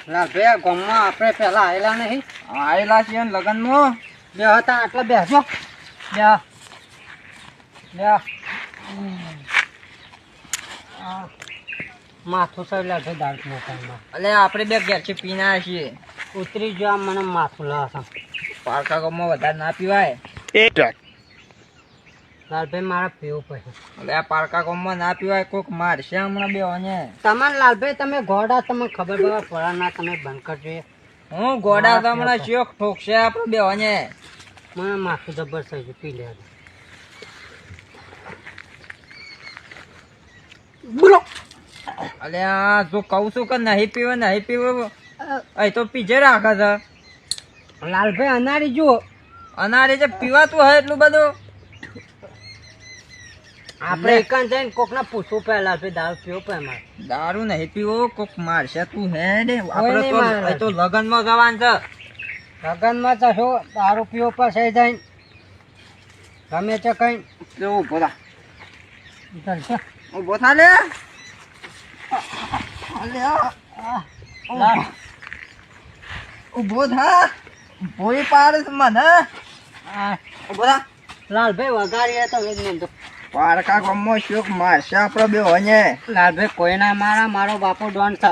લાલભાઈ ગામમાં આપણે પેલા આવેલા નહીં. આયેલા છીએ ને લગનમાં. બે હતા આટલા બેસજો. માથું સર લાલભાઈ દારૂ મોટામાં એટલે આપણે બે ઘેરથી પીને આવ્યા છીએ. ઉતરી જો આમ મને માથું લાવશે. પારકા ગામમાં વધારે ના પીવાય. લાલભાઈ મારે પીવું પડે. એટલે આ પારકા ગામમાં ના પીવાય, કોક મારશે હમણાં બે વાને. તમારે લાલભાઈ તમે ઘોડા તમને ખબર પડે ના તમે બંધ કરજો. હું ગોડા તો હમણાં શોખ ઠોકશે આપણે બે વાને. મને માથું જબર થઈ ગયું પી લે. બોલો અલે આ જો કહું છું કે નહીં પીવે અહીં તો પીજે રાખે છે. લાલભાઈ અનારી જુઓ. અનારે જે પીવાતું હોય એટલું બધું આપણે એકન જઈને કોક ને પૂછવું પડે લાલભાઈ દારૂ પીવો પડે મારે. દારૂ નહીં પીવો, કોક મારશે તું હે ને. કોઈ આપણે નહીં મારે. તો લગનમાં જવાનું છે. લગનમાં તો શું દારૂ પીવો પડશે જઈને ગમે તે કઈ ઉભો થા, ઉભો થા લે. ઉભો થા, ભોય પાડે છે મને. ઉભો થા. લાલભાઈ વગાડીએ તો પારકા ગામમાં શોખ મારશે આપણે બે વાને. લાલભાઈ કોઈ ના મારા, મારો બાપો ડોન છે.